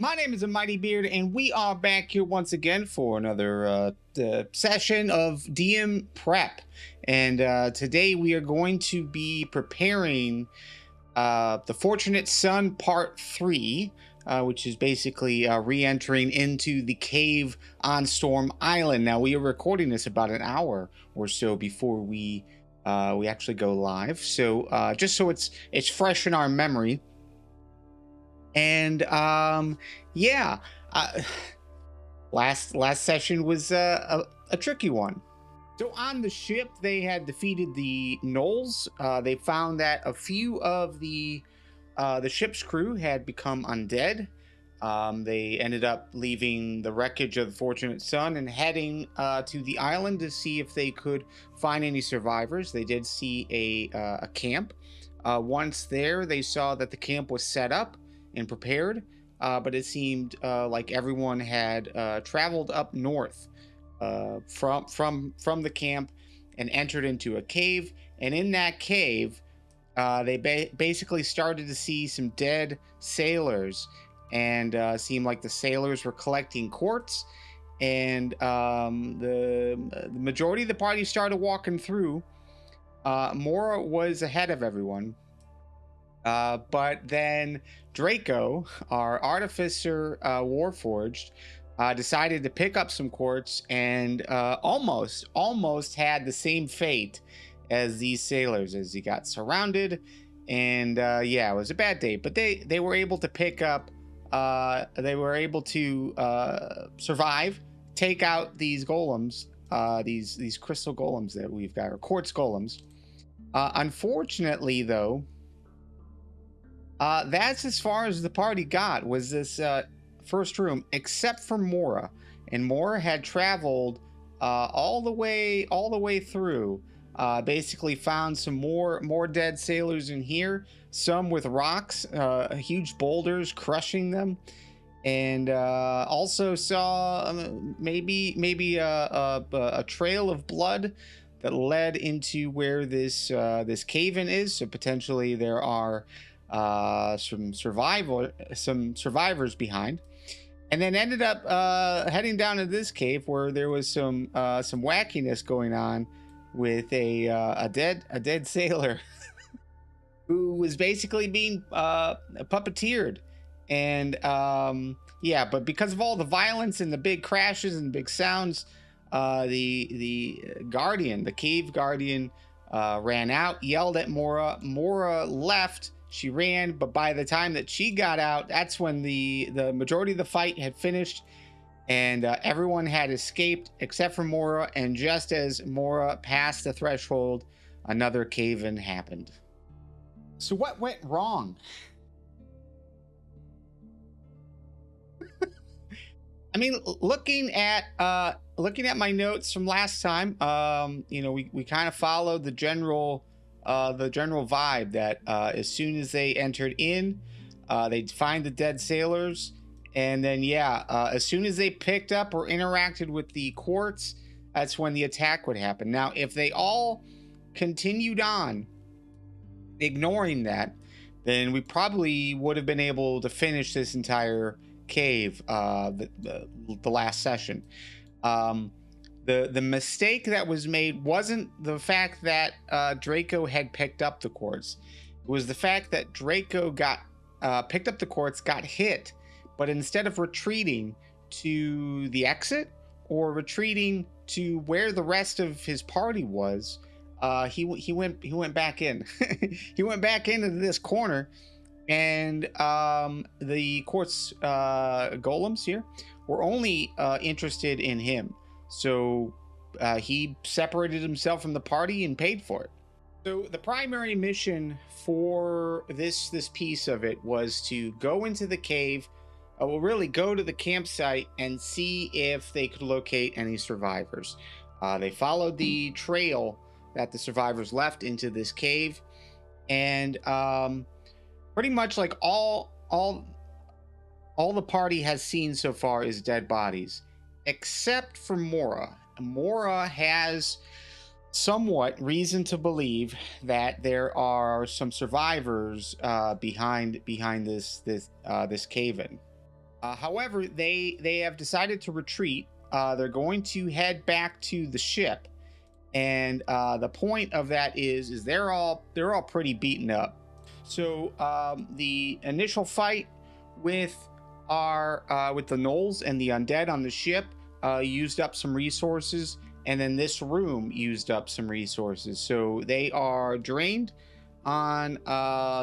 My name is Mighty Beard, and we are back here once again for another session of DM prep. And today we are going to be preparing the Fortunate Son Part 3, which is basically re-entering into the cave on Storm Island. Now, we are recording this about an hour or so before we actually go live. So just so it's fresh in our memory. And yeah, uh, last session was a tricky one. So on the ship, they had defeated the gnolls. They found that a few of the ship's crew had become undead. They ended up leaving the wreckage of the Fortunate Son and heading to the island to see if they could find any survivors. They did see a camp. Once there, they saw that the camp was set up and prepared, but it seemed like everyone had traveled up north from the camp and entered into a cave. And in that cave, they basically started to see some dead sailors, and seemed like the sailors were collecting quartz. And the majority of the party started walking through. Mora was ahead of everyone. But then Draco, our artificer Warforged, decided to pick up some quartz and almost had the same fate as these sailors, as he got surrounded. And yeah, it was a bad day, but they were able to pick up, they were able to survive, take out these golems, these crystal golems that we've got, or quartz golems. Unfortunately, though, that's as far as the party got, was this first room, except for Mora. And Mora had traveled all the way through. Basically found some more dead sailors in here, some with rocks, huge boulders crushing them, and also saw maybe a trail of blood that led into where this cave-in is. So potentially there are some survivors behind. And then ended up heading down to this cave where there was some wackiness going on with a dead sailor who was basically being puppeteered. And yeah, but because of all the violence and the big crashes and big sounds, the guardian, the cave guardian, ran out, yelled at Mora. Mora left. She ran, but by the time that she got out, that's when the majority of the fight had finished, and everyone had escaped except for Mora. And just as Mora passed the threshold, another cave-in happened. So what went wrong? I mean, looking at my notes from last time, we kind of followed the general vibe that as soon as they entered in, they'd find the dead sailors, and then as soon as they picked up or interacted with the quartz, that's when the attack would happen. Now, if they all continued on ignoring that, then we probably would have been able to finish this entire cave the last session. The mistake that was made wasn't the fact that Draco had picked up the quartz. It was the fact that Draco picked up the quartz, got hit, but instead of retreating to the exit or retreating to where the rest of his party was, he went back in. He went back into this corner, and the quartz golems here were only interested in him. So he separated himself from the party and paid for it. So the primary mission for this piece of it was to go into the cave, really go to the campsite and see if they could locate any survivors. They followed the trail that the survivors left into this cave, and pretty much like all the party has seen so far is dead bodies, except for Mora. Mora has somewhat reason to believe that there are some survivors behind this cave-in. However, they have decided to retreat. They're going to head back to the ship, and the point of that is they're all pretty beaten up. So the initial fight with our with the gnolls and the undead on the ship used up some resources, and then this room used up some resources. So they are drained on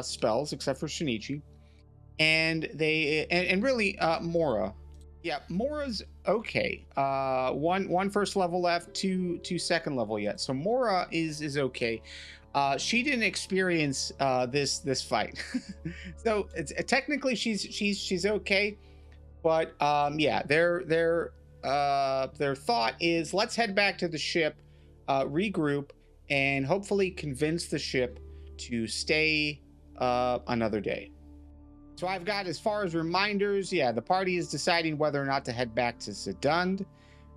spells, except for Shinichi, and and really Mora. Yeah, Mora's okay. One first level left, two second level yet. So Mora is okay. She didn't experience this fight, so it's technically she's okay. But yeah, their thought is let's head back to the ship, regroup, and hopefully convince the ship to stay another day. So I've got, as far as reminders, yeah, the party is deciding whether or not to head back to Sedund.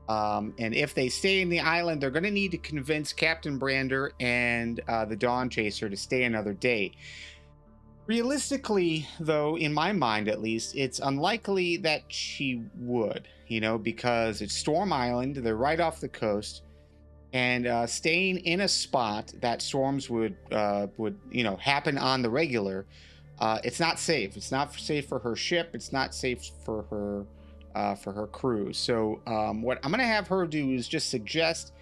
And if they stay in the island, they're going to need to convince Captain Brander and the Dawn Chaser to stay another day. Realistically, though, in my mind at least, it's unlikely that she would, because it's Storm Island. They're right off the coast. And staying in a spot that storms would happen on the regular, it's not safe. It's not safe for her ship. It's not safe for her crew. So what I'm going to have her do is just suggest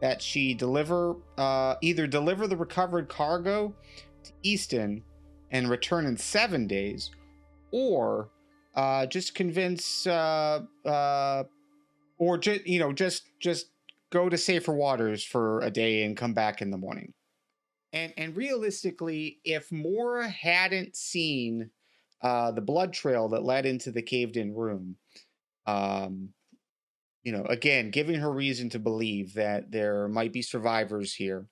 that she either deliver the recovered cargo to Easton and return in 7 days, or just convince, or just go to safer waters for a day and come back in the morning. And realistically, if Mora hadn't seen the blood trail that led into the caved-in room, again, giving her reason to believe that there might be survivors here,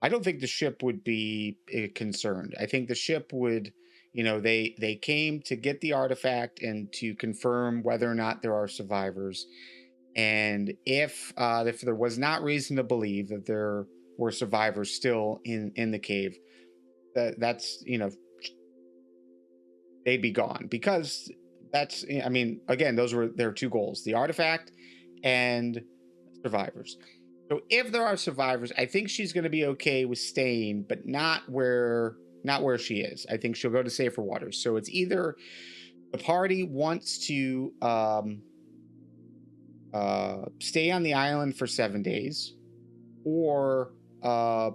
I don't think the ship would be concerned. I think the ship would, they came to get the artifact and to confirm whether or not there are survivors. And if there was not reason to believe that there were survivors still in the cave, that's they'd be gone, because that's, again, those were their two goals: the artifact and survivors. So if there are survivors, I think she's going to be okay with staying, but not where she is. I think she'll go to safer waters. So it's either the party wants to stay on the island for 7 days, or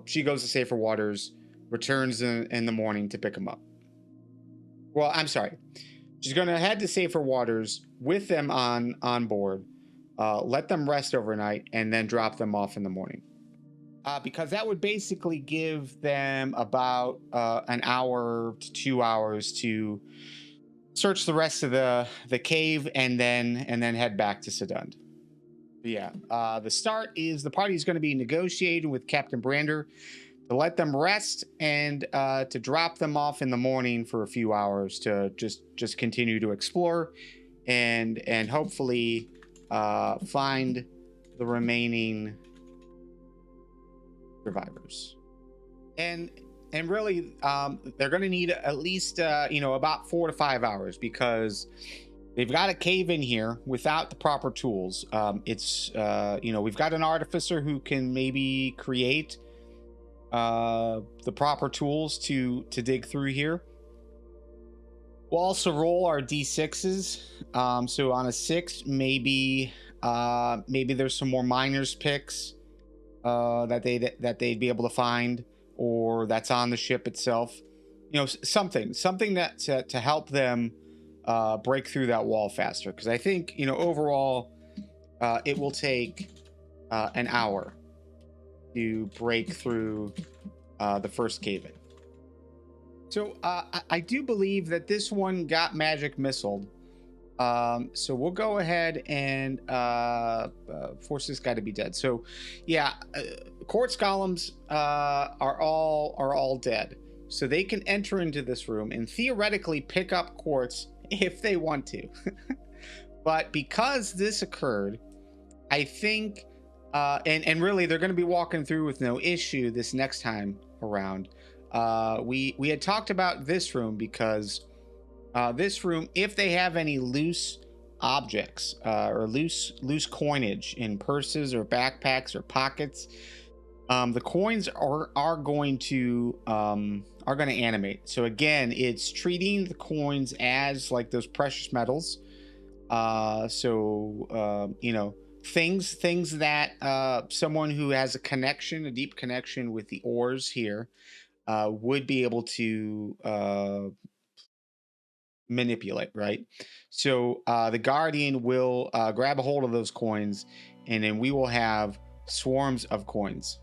she goes to safer waters, returns in the morning to pick them up. Well, I'm sorry. She's going to head to safer waters with them on board, let them rest overnight, and then drop them off in the morning. Because that would basically give them about an hour to 2 hours to search the rest of the cave and then head back to Sedund. Yeah, the start is the party is going to be negotiating with Captain Brander to let them rest and to drop them off in the morning for a few hours to just continue to explore and hopefully find the remaining survivors. And really, they're going to need at least about 4 to 5 hours, because they've got a cave in here without the proper tools. It's we've got an artificer who can maybe create the proper tools to dig through here. We'll also roll our d6s. So on a 6, maybe there's some more miners picks that they'd be able to find, or that's on the ship itself. Something that to help them break through that wall faster, because I think overall it will take an hour to break through the first cave-in. So I do believe that this one got magic missiled. So we'll go ahead and force this guy to be dead. So yeah, quartz golems are all dead. So they can enter into this room and theoretically pick up quartz if they want to. But because this occurred, I think and really they're going to be walking through with no issue this next time around. We had talked about this room, because this room, if they have any loose objects or loose coinage in purses or backpacks or pockets, the coins are going to animate. So again, it's treating the coins as like those precious metals. You know, things that someone who has a deep connection with the ores here would be able to manipulate, right? So the guardian will grab a hold of those coins, and then we will have swarms of coins.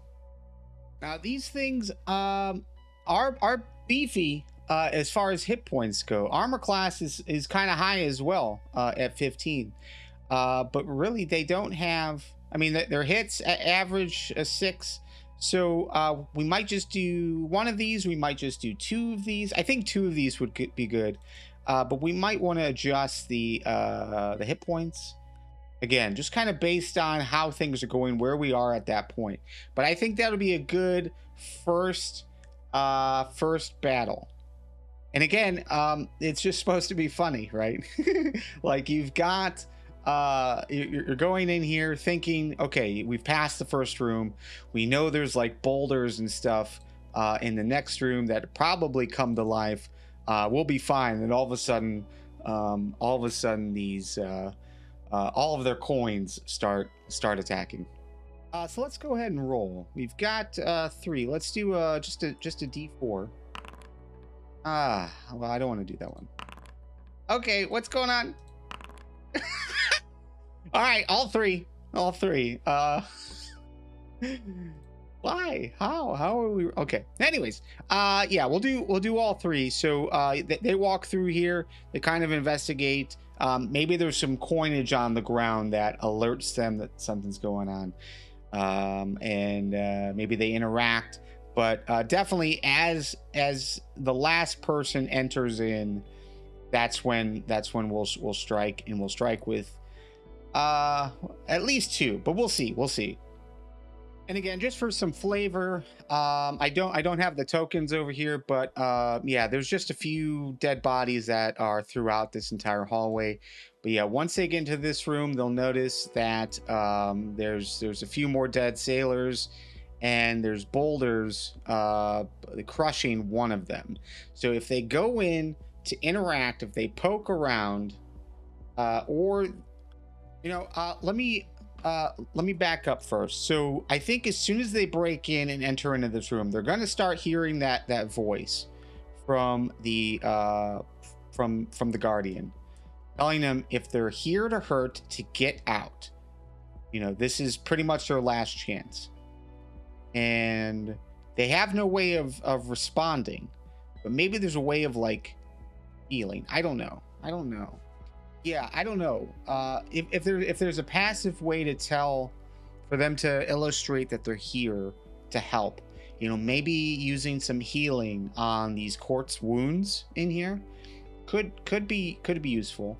Now these things are beefy as far as hit points go. Armor class is kind of high as well at 15, but really they don't have. I mean, their hits average a 6. So we might just do one of these. We might just do 2 of these. I think 2 of these would be good, but we might want to adjust the hit points. Again, just kind of based on how things are going, where we are at that point. But I think that'll be a good first battle. And again, it's just supposed to be funny, right? Like you've got, you're going in here thinking, okay, we've passed the first room. We know there's like boulders and stuff in the next room that probably come to life. We'll be fine. And all of a sudden these all of their coins start attacking. So let's go ahead and roll. We've got 3. Let's do just a D4. Well, I don't want to do that one. Okay, what's going on? All right, all three. Why? How are we? Okay. Anyways, yeah, we'll do all 3. So they walk through here. They kind of investigate. Maybe there's some coinage on the ground that alerts them that something's going on, and maybe they interact. But definitely, as the last person enters in, that's when we'll strike, and we'll strike with at least 2. But we'll see. And again, just for some flavor, I don't have the tokens over here, but yeah, there's just a few dead bodies that are throughout this entire hallway. But yeah, once they get into this room, they'll notice that there's a few more dead sailors, and there's boulders crushing one of them. So if they go in to interact, if they poke around, or let me back up first. So I think as soon as they break in and enter into this room, they're going to start hearing that voice from the guardian, telling them if they're here to hurt, to get out. This is pretty much their last chance, and they have no way of responding. But maybe there's a way of like healing. I don't know. Yeah, I don't know. If there's a passive way to tell, for them to illustrate that they're here to help, maybe using some healing on these quartz wounds in here could be useful.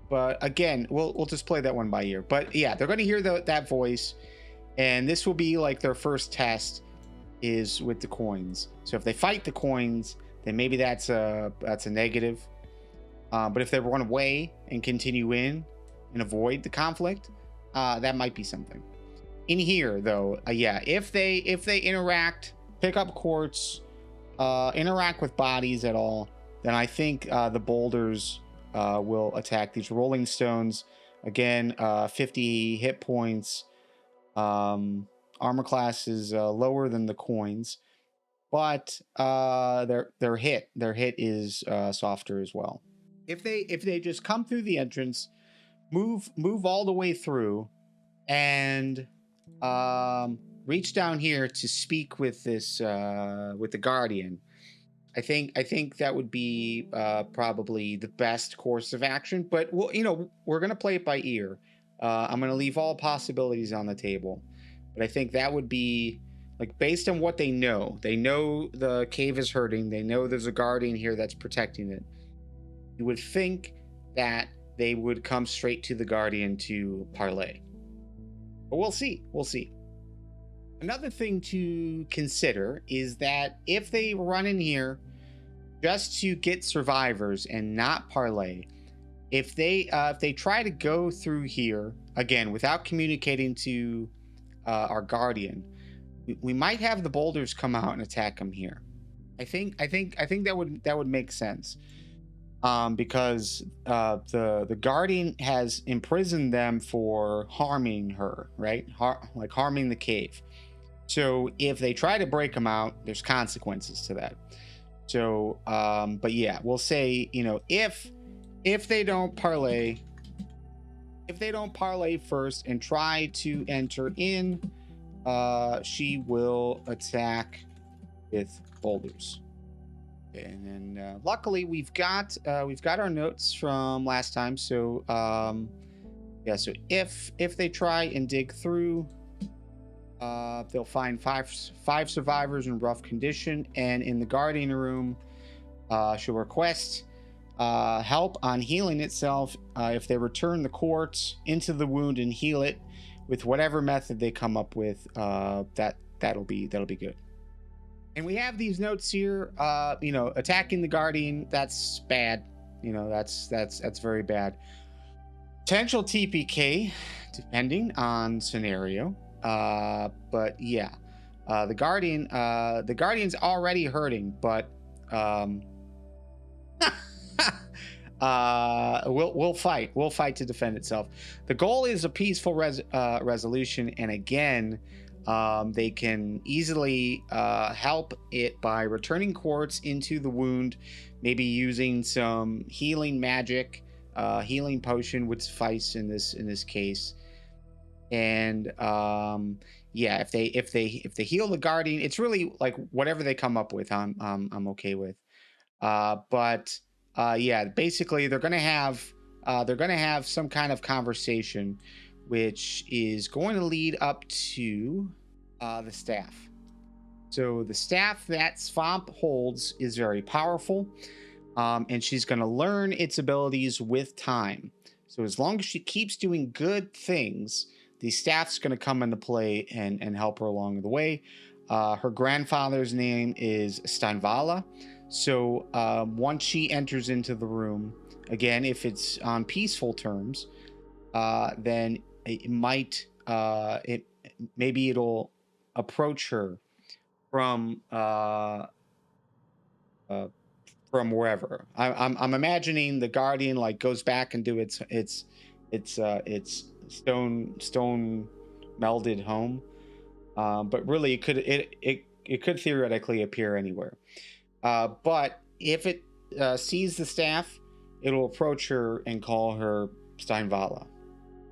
But again, we'll just play that one by ear. But yeah, they're going to hear that voice, and this will be like their first test is with the coins. So if they fight the coins, then maybe that's a negative. But if they run away and continue in and avoid the conflict, that might be something. In here, though, yeah, if they interact, pick up quartz, interact with bodies at all, then I think the boulders will attack these rolling stones. Again, 50 hit points. Armor class is lower than the coins, but their hit is softer as well. If they just come through the entrance, move all the way through, and reach down here to speak with this with the guardian, I think that would be probably the best course of action. But we're gonna play it by ear. I'm gonna leave all possibilities on the table, but I think that would be like based on what they know. They know the cave is hurting. They know there's a guardian here that's protecting it. You would think that they would come straight to the guardian to parlay. But we'll see. Another thing to consider is that if they run in here just to get survivors and not parlay, If they try to go through here again without communicating to our guardian, we might have the boulders come out and attack them here. I think that would make sense. Because the guardian has imprisoned them for harming her, right? Like harming the cave. So if they try to break them out, there's consequences to that. So, but yeah, we'll say, you know, if they don't parlay, first and try to enter in, she will attack with boulders. And then luckily we've got our notes from last time. So yeah, so if they try and dig through, they'll find five survivors in rough condition, and in the guardian room, she'll request help on healing itself. If they return the quartz into the wound and heal it with whatever method they come up with, that'll be good. And we have these notes here. You know, attacking the guardian, that's bad. You know, that's very bad. Potential TPK, depending on scenario. But yeah, the guardian's already hurting, but we'll fight to defend itself. The goal is a peaceful resolution, and again, they can easily help it by returning quartz into the wound, maybe using some healing magic. Healing potion would suffice in this case. And yeah, if they heal the guardian, it's really like whatever they come up with, I'm okay with. But yeah, basically they're gonna have some kind of conversation, which is going to lead up to the staff. So the staff that Swamp holds is very powerful, and she's going to learn its abilities with time. So as long as she keeps doing good things, the staff's going to come into play and help her along the way. Her grandfather's name is Steinvala. So once she enters into the room, again, if it's on peaceful terms, then it might maybe it'll approach her from wherever. I'm imagining the guardian like goes back into its stone melded home, but really it could theoretically appear anywhere. But if it sees the staff, it'll approach her and call her Steinvala.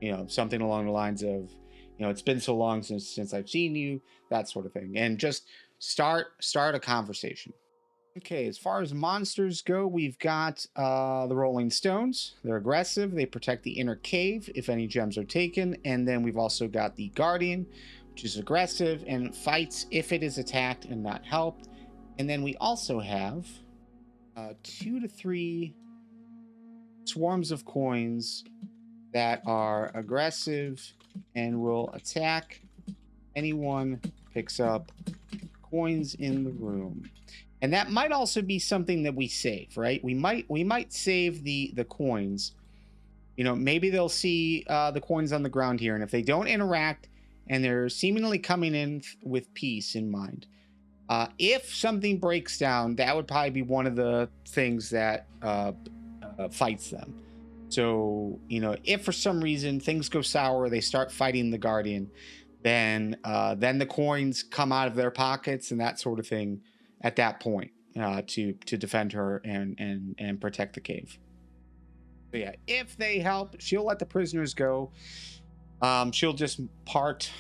You know, something along the lines of, you know, it's been so long since I've seen you, that sort of thing, and just start a conversation. Okay, as far as monsters go, we've got the Rolling Stones. They're aggressive. They protect the inner cave if any gems are taken. And then we've also got the Guardian, which is aggressive and fights if it is attacked and not helped. And then we also have 2 to 3 swarms of coins that are aggressive and will attack anyone picks up coins in the room. And that might also be something that we save, right? We might save the coins. You know, maybe they'll see the coins on the ground here, and if they don't interact and they're seemingly coming in with peace in mind, if something breaks down, that would probably be one of the things that fights them. So, you know, if for some reason things go sour, they start fighting the Guardian, then the coins come out of their pockets and that sort of thing at that point to defend her and protect the cave. So yeah, if they help, she'll let the prisoners go. She'll just part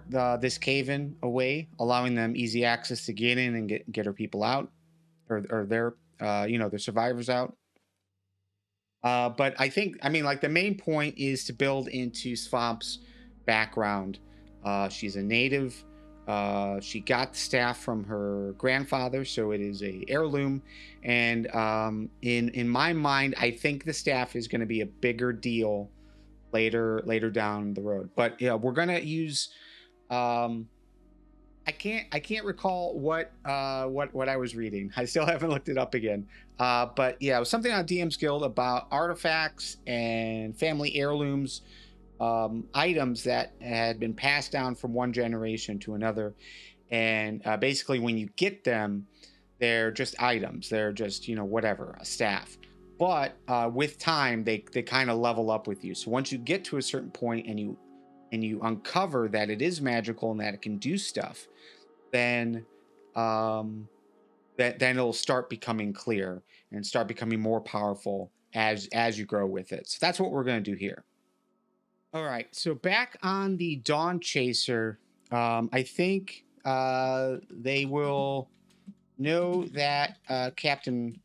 this cave in away, allowing them easy access to get in and get her people out, or their their survivors out. But I mean, like the main point is to build into Swamp's background. She's a native. She got the staff from her grandfather, so it is a heirloom. And in my mind, I think the staff is going to be a bigger deal later down the road. But yeah, we're going to use I can't recall what I was reading. I still haven't looked it up again. But yeah, it was something on DM's Guild about artifacts and family heirlooms, items that had been passed down from one generation to another. And basically, when you get them, they're just items. They're just, whatever, a staff. But with time, they kind of level up with you. So once you get to a certain point and you uncover that it is magical and that it can do stuff, then then it'll start becoming clear and start becoming more powerful as you grow with it. So that's what we're going to do here. All right. So back on the Dawn Chaser, I think they will know that Captain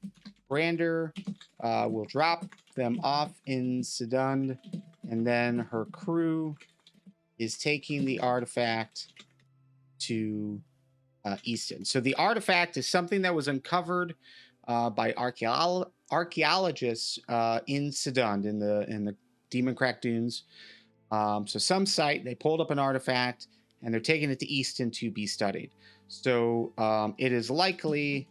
Brander will drop them off in Sedund, and then her crew is taking the artifact to Easton. So the artifact is something that was uncovered by archaeologists in Sedund, in the Demon Crack Dunes. So some site, they pulled up an artifact and they're taking it to Easton to be studied. So it is likely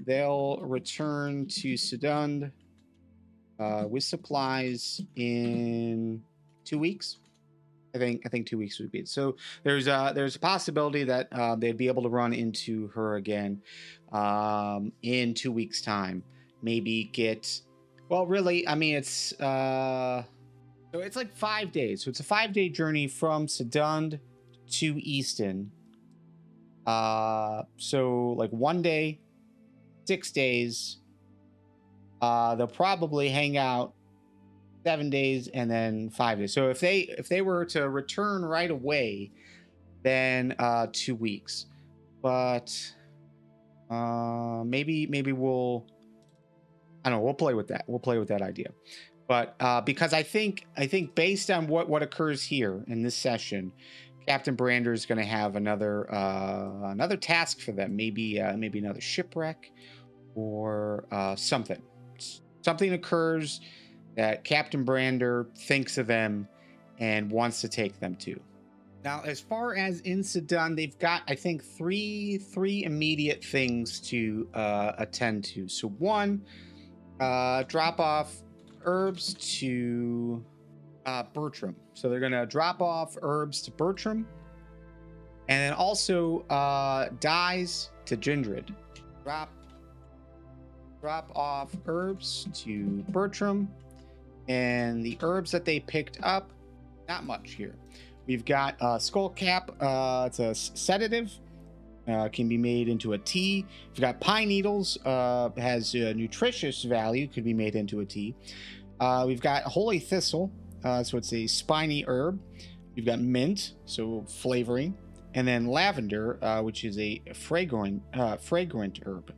they'll return to Sedund with supplies in 2 weeks. I think 2 weeks would be it. So there's a possibility that they'd be able to run into her again in 2 weeks' time. Maybe get, well, really, I mean, it's so it's like 5 days. So it's a 5-day journey from Sedund to Easton. So like 1 day, 6 days. They'll probably hang out 7 days and then 5 days. So if they were to return right away, then 2 weeks. But maybe we'll, I don't know, we'll play with that. We'll play with that idea. But because I think based on what occurs here in this session, Captain Brander is going to have another task for them. Maybe another shipwreck or something. Something occurs that Captain Brander thinks of them and wants to take them to. Now, as far as in Sedun, they've got, I think, three immediate things to attend to. So one, drop off herbs to Bertram. So they're going to drop off herbs to Bertram. And then also dyes to Gindred. Drop off herbs to Bertram. And the herbs that they picked up, not much here. We've got skull cap. It's a sedative. Can be made into a tea. We've got pine needles. Has a nutritious value. Could be made into a tea. We've got holy thistle. So it's a spiny herb. We've got mint, so flavoring, and then lavender, which is a fragrant herb.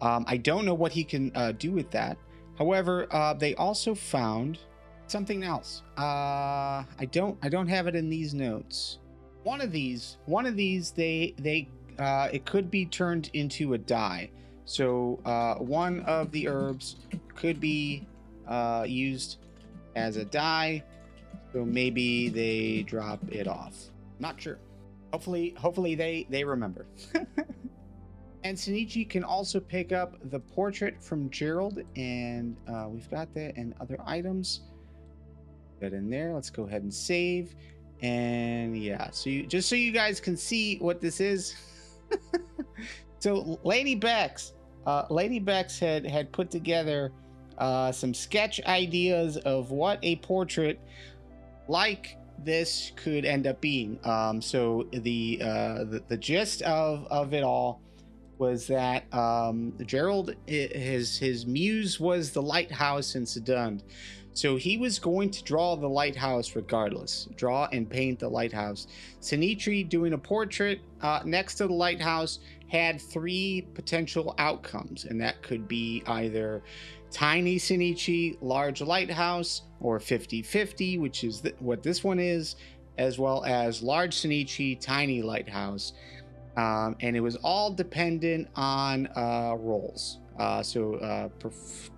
I don't know what he can do with that. However, they also found something else. I don't have it in these notes. One of these, it could be turned into a dye. So one of the herbs could be used as a dye. So maybe they drop it off. Not sure. Hopefully they remember. And Shinichi can also pick up the portrait from Gerald, and we've got that and other items. That in there. Let's go ahead and save. And yeah, so just so you guys can see what this is. So Lady Bex had put together some sketch ideas of what a portrait like this could end up being. So the gist of it all was that Gerald, his muse was the lighthouse in Sedund. So he was going to draw the lighthouse regardless. Draw and paint the lighthouse. Shinichi, doing a portrait next to the lighthouse, had 3 potential outcomes. And that could be either tiny Shinichi, large lighthouse, or 50-50, which is what this one is, as well as large Shinichi, tiny lighthouse. And it was all dependent on rolls.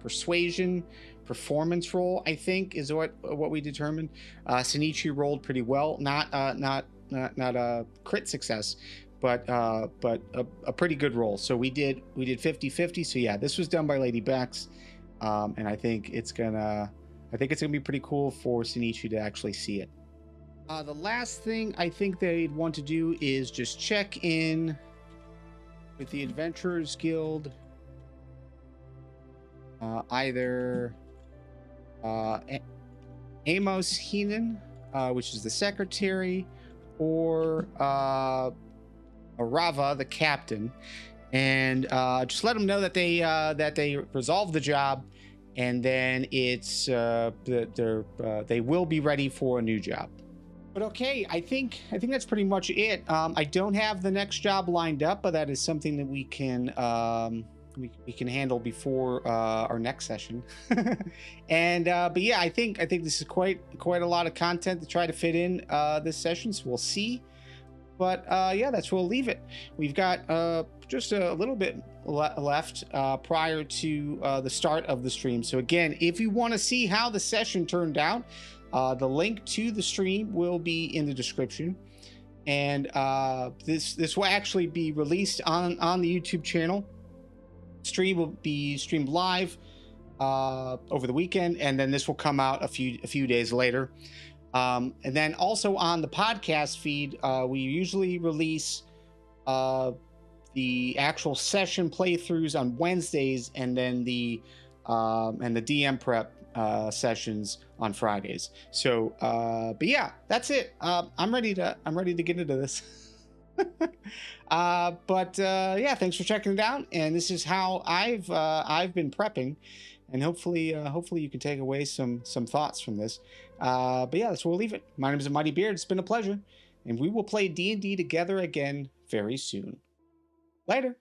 Persuasion, performance roll, I think, is what we determined. Shinichi rolled pretty well, not a crit success, but a pretty good roll. So we did 50-50. So yeah, this was done by Lady Bex, and I think it's gonna be pretty cool for Shinichi to actually see it. The last thing I think they'd want to do is just check in with the Adventurers Guild. Either Amos Heenan, which is the secretary, or Arava, the captain, and just let them know that they resolved the job, and then it's they will be ready for a new job. But okay, I think that's pretty much it. I don't have the next job lined up, but that is something that we can handle before our next session. And but yeah, I think this is quite a lot of content to try to fit in this session. So we'll see. But yeah, that's where we'll leave it. We've got just a little bit left prior to the start of the stream. So again, if you want to see how the session turned out, the link to the stream will be in the description. And this will actually be released on the YouTube channel. Stream will be streamed live over the weekend, and then this will come out a few days later. And then also on the podcast feed, we usually release the actual session playthroughs on Wednesdays, and then the DM prep sessions on Fridays. So but yeah, that's it. I'm ready to get into this. But yeah, thanks for checking it out, and this is how I've been prepping, and hopefully you can take away some thoughts from this. But yeah, that's where we'll leave it. My name is Mighty B.E.A.R.D. It's been a pleasure, and we will play D&D together again very soon. Later.